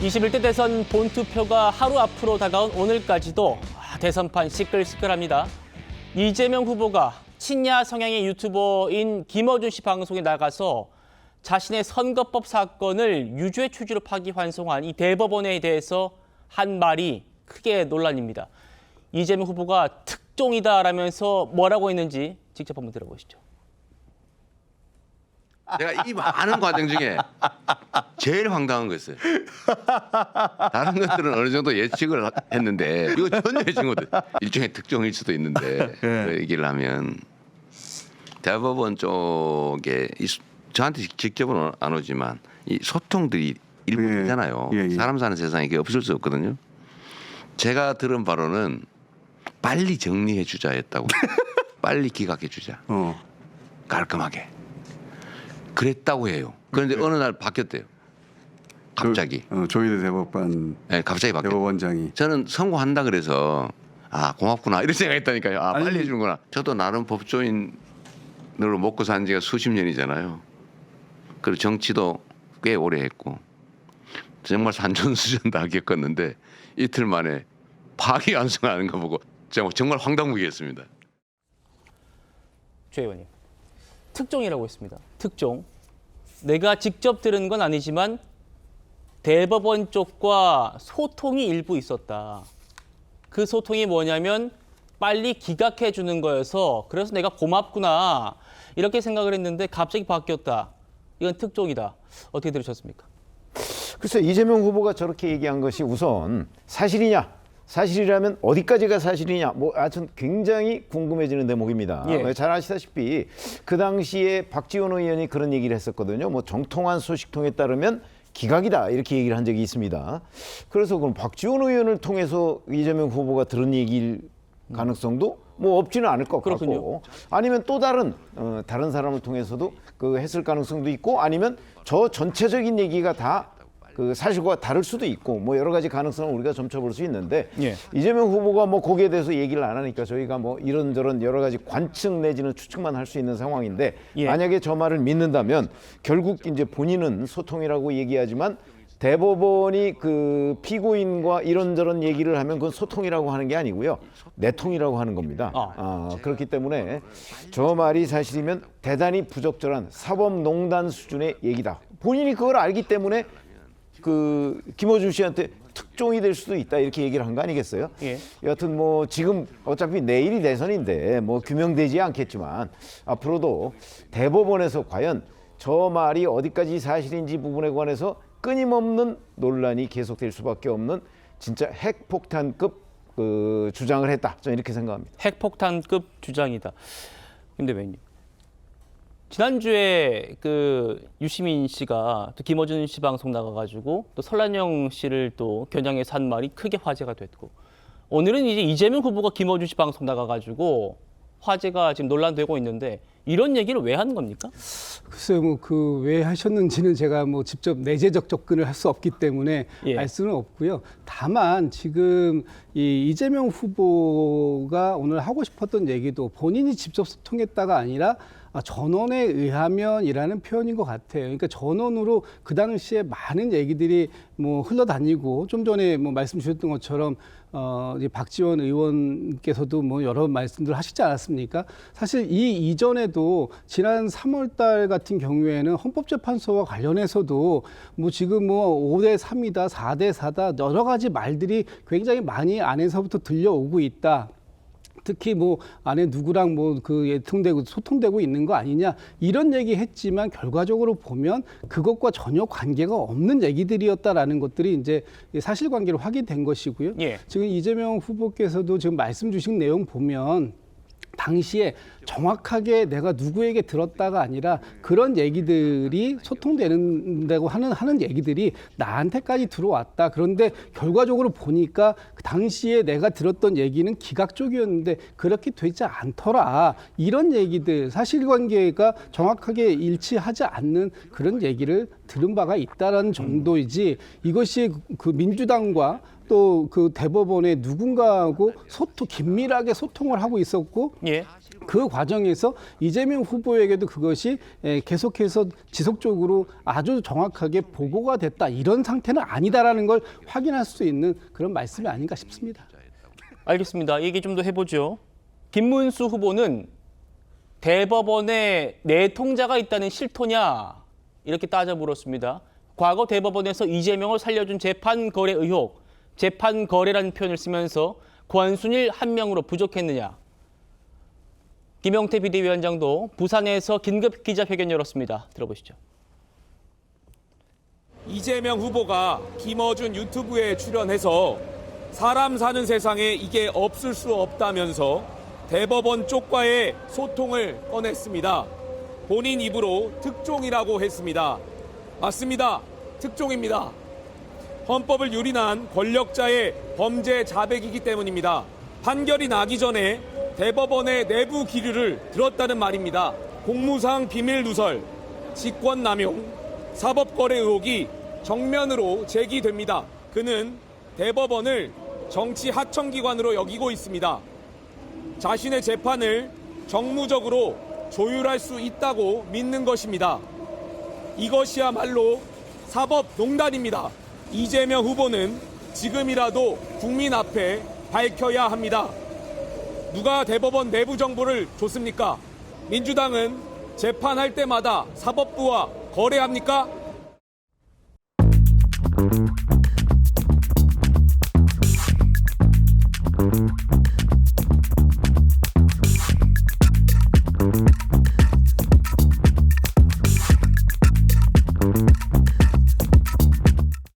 21대 대선 본투표가 하루 앞으로 다가온 오늘까지도 대선판 시끌시끌합니다. 이재명 후보가 친야 성향의 유튜버인 김어준 씨 방송에 나가서 자신의 선거법 사건을 유죄 취지로 파기환송한 이 대법원에 대해서 한 말이 크게 논란입니다. 이재명 후보가 특종이다라면서 뭐라고 했는지 직접 한번 들어보시죠. 내가 이 많은 과정 중에 제일 황당한 거였어요. 다른 것들은 어느 정도 예측을 했는데 이거 전혀 예측 못해. 일종의 특종일 수도 있는데 그 얘기를 하면 대법원 쪽에 저한테 직접은 안 오지만 이 소통들이 일부잖아요. 사람 사는 세상에 이게 없을 수 없거든요. 제가 들은 바로는 빨리 정리해 주자였다고. 빨리 기각해 주자. 깔끔하게. 그랬다고 해요. 그런데 어느 날 바뀌었대요. 갑자기. 조희대 대법관. 네, 갑자기 바뀌었대요. 대법원장이. 저는 선고한다 그래서 아 고맙구나 이런 생각했다니까요. 아 빨리 해주는구나. 저도 나름 법조인으로 먹고 산 지가 수십 년이잖아요. 그리고 정치도 꽤 오래 했고 정말 산전수전 다 겪었는데 이틀 만에 파기환송하는 거 보고 정말 황당무계했습니다. 최 의원님, 특종이라고 했습니다. 특종. 내가 직접 들은 건 아니지만 대법원 쪽과 소통이 일부 있었다. 그 소통이 뭐냐면 빨리 기각해 주는 거여서 그래서 내가 고맙구나 이렇게 생각을 했는데 갑자기 바뀌었다. 이건 특종이다. 어떻게 들으셨습니까? 글쎄 이재명 후보가 저렇게 얘기한 것이 우선 사실이냐? 사실이라면 어디까지가 사실이냐? 뭐 하여튼 굉장히 궁금해지는 대목입니다. 예. 잘 아시다시피 그 당시에 박지원 의원이 그런 얘기를 했었거든요. 뭐 정통한 소식통에 따르면 기각이다 이렇게 얘기를 한 적이 있습니다. 그래서 그럼 박지원 의원을 통해서 이재명 후보가 들은 얘기일 가능성도 뭐 없지는 않을 것 그렇군요. 같고 아니면 또 다른 사람을 통해서도 그 했을 가능성도 있고 아니면 저 전체적인 얘기가 다 그 사실과 다를 수도 있고 뭐 여러 가지 가능성을 우리가 점쳐볼 수 있는데 예. 이재명 후보가 뭐 거기에 대해서 얘기를 안 하니까 저희가 뭐 이런저런 여러 가지 관측 내지는 추측만 할 수 있는 상황인데 예. 만약에 저 말을 믿는다면 결국 이제 본인은 소통이라고 얘기하지만 대법원이 그 피고인과 이런저런 얘기를 하면 그건 소통이라고 하는 게 아니고요. 내통이라고 하는 겁니다. 그렇기 때문에 저 말이 사실이면 대단히 부적절한 사법농단 수준의 얘기다. 본인이 그걸 알기 때문에 그 김어준 씨한테 특종이 될 수도 있다 이렇게 얘기를 한 거 아니겠어요? 예. 여하튼 뭐 지금 어차피 내일이 대선인데 뭐 규명되지 않겠지만 앞으로도 대법원에서 과연 저 말이 어디까지 사실인지 부분에 관해서 끊임없는 논란이 계속될 수밖에 없는 진짜 핵폭탄급 그 주장을 했다. 저는 이렇게 생각합니다. 핵폭탄급 주장이다. 근데 왜냐? 지난주에 그 유시민 씨가 또 김어준 씨 방송 나가가지고 또 설란영 씨를 또 겨냥해서 한 말이 크게 화제가 됐고 오늘은 이제 이재명 후보가 김어준 씨 방송 나가가지고 화제가 지금 논란되고 있는데 이런 얘기를 왜 하는 겁니까? 글쎄요, 뭐 그 왜 하셨는지는 제가 뭐 직접 내재적 접근을 할 수 없기 때문에 예. 알 수는 없고요. 다만 지금 이 이재명 후보가 오늘 하고 싶었던 얘기도 본인이 직접 소통했다가 아니라 전원에 의하면이라는 표현인 것 같아요. 그러니까 전원으로 그 당시에 많은 얘기들이 뭐 흘러다니고 좀 전에 뭐 말씀 주셨던 것처럼 이제 박지원 의원께서도 뭐 여러 말씀들 하시지 않았습니까? 사실 이 이전에도 지난 3월달 같은 경우에는 헌법재판소와 관련해서도 뭐 지금 뭐 5대 3이다, 4대 4다 여러 가지 말들이 굉장히 많이 안에서부터 들려오고 있다. 특히 뭐 안에 누구랑 뭐 그 예통되고 소통되고 있는 거 아니냐 이런 얘기했지만 결과적으로 보면 그것과 전혀 관계가 없는 얘기들이었다라는 것들이 이제 사실관계로 확인된 것이고요. 예. 지금 이재명 후보께서도 지금 말씀 주신 내용 보면 당시에 정확하게 내가 누구에게 들었다가 아니라 그런 얘기들이 소통되는다고 하는 얘기들이 나한테까지 들어왔다. 그런데 결과적으로 보니까 그 당시에 내가 들었던 얘기는 기각 쪽이었는데 그렇게 되지 않더라. 이런 얘기들 사실관계가 정확하게 일치하지 않는 그런 얘기를 들은 바가 있다라는 정도이지 이것이 그 민주당과 또 그 대법원에 누군가하고 긴밀하게 소통을 하고 있었고 예. 그 과정에서 이재명 후보에게도 그것이 계속해서 지속적으로 아주 정확하게 보고가 됐다. 이런 상태는 아니다라는 걸 확인할 수 있는 그런 말씀이 아닌가 싶습니다. 알겠습니다. 얘기 좀 더 해보죠. 김문수 후보는 대법원에 내통자가 있다는 실토냐 이렇게 따져 물었습니다. 과거 대법원에서 이재명을 살려준 재판 거래 의혹, 재판 거래라는 표현을 쓰면서 권순일 한 명으로 부족했느냐. 김용태 비대위원장도 부산에서 긴급 기자회견 열었습니다. 들어보시죠. 이재명 후보가 김어준 유튜브에 출연해서 사람 사는 세상에 이게 없을 수 없다면서 대법원 쪽과의 소통을 꺼냈습니다. 본인 입으로 특종이라고 했습니다. 맞습니다. 특종입니다. 헌법을 유린한 권력자의 범죄 자백이기 때문입니다. 판결이 나기 전에 대법원의 내부 기류를 들었다는 말입니다. 공무상 비밀 누설, 직권남용, 사법거래 의혹이 정면으로 제기됩니다. 그는 대법원을 정치 하청기관으로 여기고 있습니다. 자신의 재판을 정무적으로 조율할 수 있다고 믿는 것입니다. 이것이야말로 사법농단입니다. 이재명 후보는 지금이라도 국민 앞에 밝혀야 합니다. 누가 대법원 내부 정보를 줬습니까? 민주당은 재판할 때마다 사법부와 거래합니까?